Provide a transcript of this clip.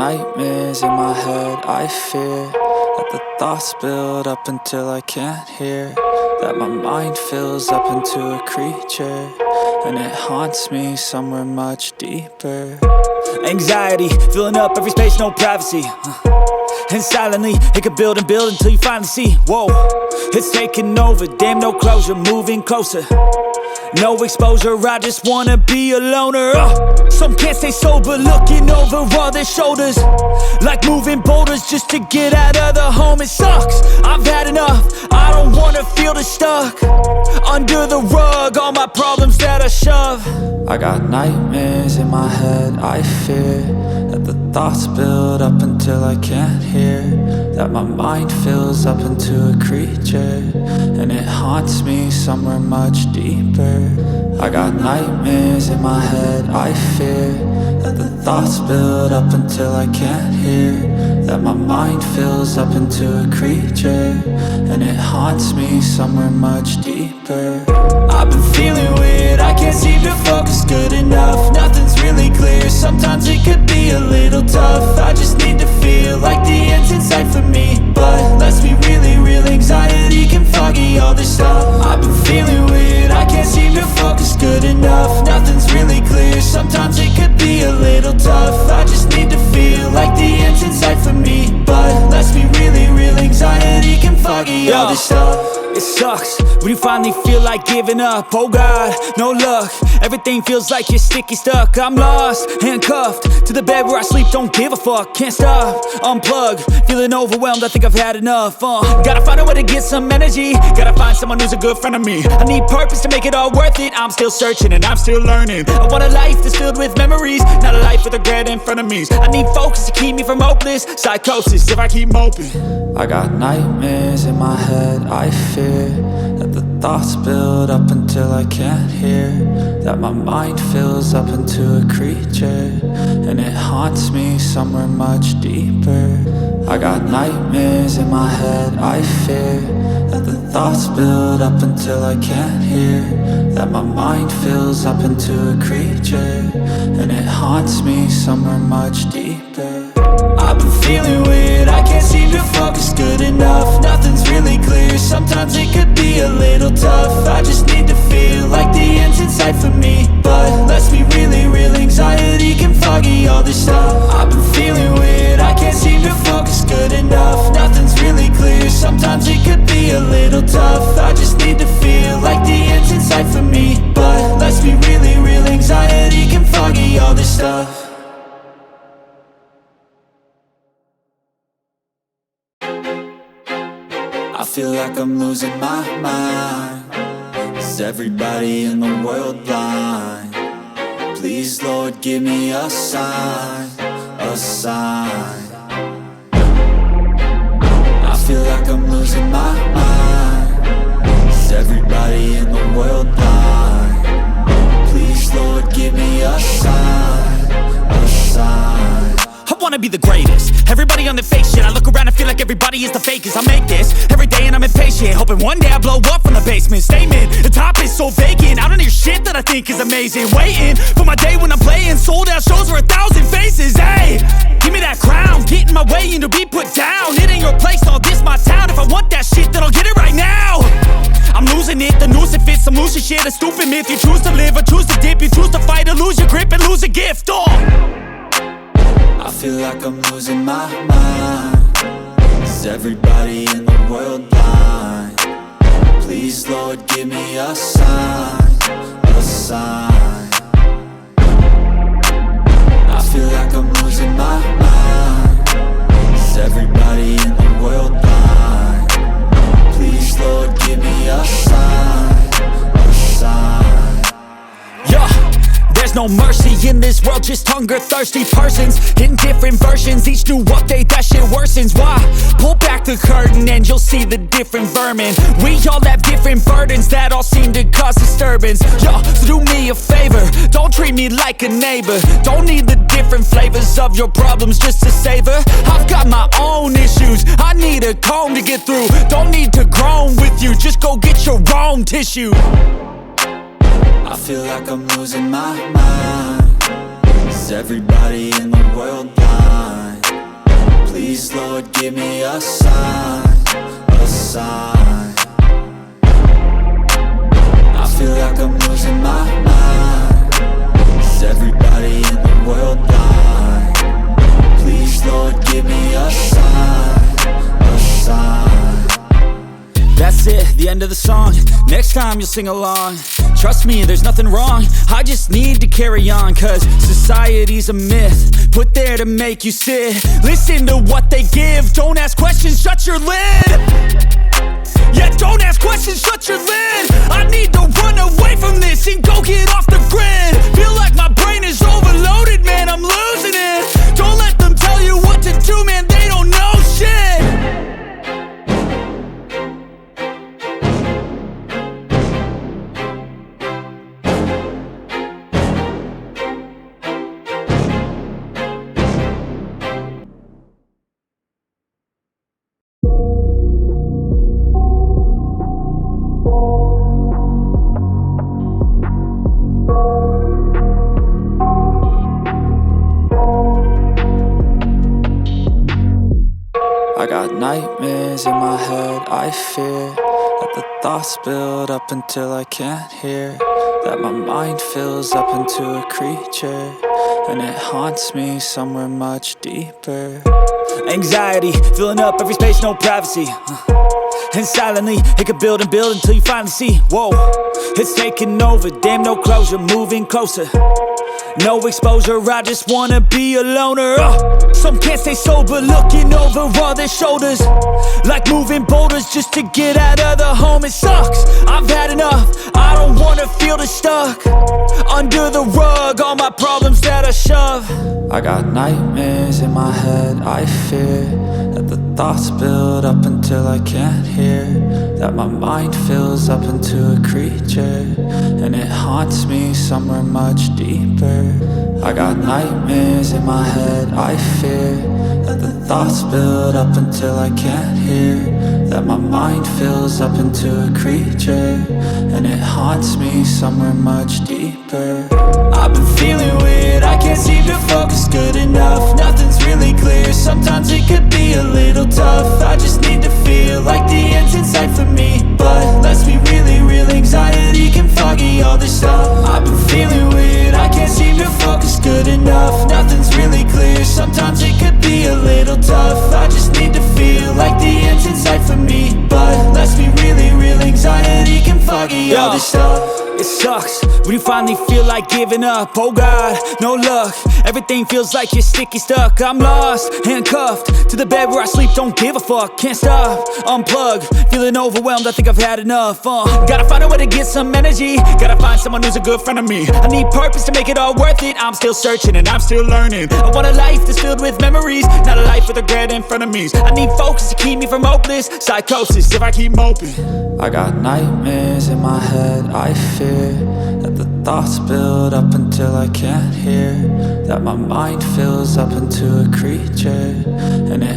nightmares in my head, I fear that the thoughts build up until I can't hear, that my mind fills up into a creature, and it haunts me somewhere much deeper. Anxiety, filling up every space, no privacy. And silently, it could build and build until you finally see, whoa, it's taking over, damn no closure, moving closer. No exposure, I just wanna be a loner. Some can't stay sober, looking over all their shoulders, like moving boulders just to get out of the home. It sucks, I've had enough, I don't wanna feel the stuck under the rug, all my problems that I shove. I got nightmares in my head, I fear that the thoughts build up until I can't hear, that my mind fills up into a creature, and it haunts me somewhere much deeper. I got nightmares in my head, I fear that the thoughts build up until I can't hear, that my mind fills up into a creature, and it haunts me somewhere much deeper. I've been feeling weird, I can't seem to focus good enough. Nothing's really clear, sometimes it could be a little tough. I just need to feel like the end's in sight for me, but let's be really real, anxiety can foggy all this stuff. I've been feeling weird, I can't seem to focus good enough. Nothing's really clear, sometimes it could be a little tough. I just need to feel like the end's in sight for me, but let's be really real, anxiety can foggy all this stuff. It sucks when you finally feel like giving up. Oh God, no luck, everything feels like you're sticky stuck. I'm lost, handcuffed to the bed where I sleep, don't give a fuck. Can't stop, unplug, feeling overwhelmed, I think I've had enough. Gotta find a way to get some energy, gotta find someone who's a good friend of me. I need purpose to make it all worth it, I'm still searching and I'm still learning. I want a life that's filled with memories, not a life with regret and frenemies. I need focus to keep me from hopeless psychosis if I keep moping. I got nightmares in my head, I fear that the thoughts build up until I can't hear, that my mind fills up into a creature, and it haunts me somewhere much deeper. I got nightmares in my head, I fear that the thoughts build up until I can't hear, that my mind fills up into a creature, and it haunts me somewhere much deeper. I've been feeling weird, I can't seem to focus good enough. Nothing's really clear, sometimes it could be a little tough. I just need to feel like the end's in sight for me, but let's be really real, anxiety can foggy all this stuff. I've been feeling weird, I can't seem to focus good enough. Nothing's really clear, sometimes it could be a little tough. I just need to feel like the end's in sight for me, but let's be really real, anxiety can foggy all this stuff. I feel like I'm losing my mind. Is everybody in the world blind? Please, Lord, give me a sign, a sign. I feel like I'm losing my mind. Is everybody in the world blind? Please, Lord, give me a sign, a sign. I wanna be the greatest. Everybody on the fake shit, I look around and feel like everybody is the fakest. I make this every day and I'm impatient, hoping one day I blow up from the basement. Statement, the top is so vacant, I don't hear shit that I think is amazing. Waiting for my day when I'm playing sold out shows for 1,000 faces. Hey, give me that crown, get in my way and to be put down. It ain't your place, all this my town. If I want that shit, then I'll get it right now. I'm losing it, the noose it fits, some losing shit, a stupid myth. You choose to live or choose to dip, you choose to fight or lose your grip and lose a gift. I feel like I'm losing my mind. Is everybody in the world blind? Please, Lord, give me a sign, a sign. I feel like I'm losing my mind. Is everybody in the world blind? Please, Lord, give me a sign, a sign. Yeah. There's no mercy in this world, just hunger-thirsty persons in different versions. Each new update, that shit worsens. Why? Pull back the curtain and you'll see the different vermin. We all have different burdens that all seem to cause disturbance. Yo, so do me a favor, don't treat me like a neighbor. Don't need the different flavors of your problems just to savor. I've got my own issues, I need a comb to get through. Don't need to groan with you, just go get your own tissue. I feel like I'm losing my mind. Is everybody in the world blind? Please, Lord, give me a sign, a sign. I feel like I'm losing my mind. Is everybody in the world blind? Please, Lord, give me a sign, a sign. That's it, the end of the song. Next time you'll sing along. Trust me, there's nothing wrong. I just need to carry on, cause society's a myth put there to make you sit. Listen to what they give. Don't ask questions, shut your lid. Yeah, don't ask questions, shut your lid. I need to run away from this and go get off the grid. Feel like my brain is overloaded, man, I'm losing it. Don't let them tell you what to do, man, they don't know shit. I got nightmares in my head, I fear that the thoughts build up until I can't hear, that my mind fills up into a creature, and it haunts me somewhere much deeper. Anxiety, filling up every space, no privacy. And silently, it could build and build until you finally see, whoa, it's taking over, damn no closure, moving closer. No exposure, I just wanna be a loner. Some can't stay sober, looking over all their shoulders, like moving boulders just to get out of the home. It sucks, I've had enough, I don't wanna feel the stuck under the rug, all my problems that I shove. I got nightmares in my head, I fear that the thoughts build up until I can't hear, that my mind fills up into a creature, and it haunts me somewhere much deeper. I got nightmares in my head, I fear that the thoughts build up until I can't hear, that my mind fills up into a creature, and it haunts me somewhere much deeper. I've been feeling weird, I can't seem to focus good enough. Nothing's really clear, sometimes it could be a little tough. I just need to feel like the end's in sight for me, but let's be really real, anxiety can foggy all this stuff. I've been feeling weird, I can't seem to focus good enough. Nothing's really clear, sometimes it could be a little tough. I just need to feel like the end's in sight for me, but let's be really real, anxiety can foggy all this stuff. It sucks when you finally feel like giving up. Oh God, no luck, everything feels like you're sticky stuck. I'm lost, handcuffed to the bed where I sleep, don't give a fuck. Can't stop, unplug, feeling overwhelmed, I think I've had enough. Gotta find a way to get some energy, gotta find someone who's a good friend of me. I need purpose to make it all worth it, I'm still searching and I'm still learning. I want a life that's filled with memories, not a life with regret in front of me. I need focus to keep me from hopeless psychosis if I keep moping. I got nightmares in my head, I fear that the thoughts build up until I can't hear, that my mind fills up into a creature, and it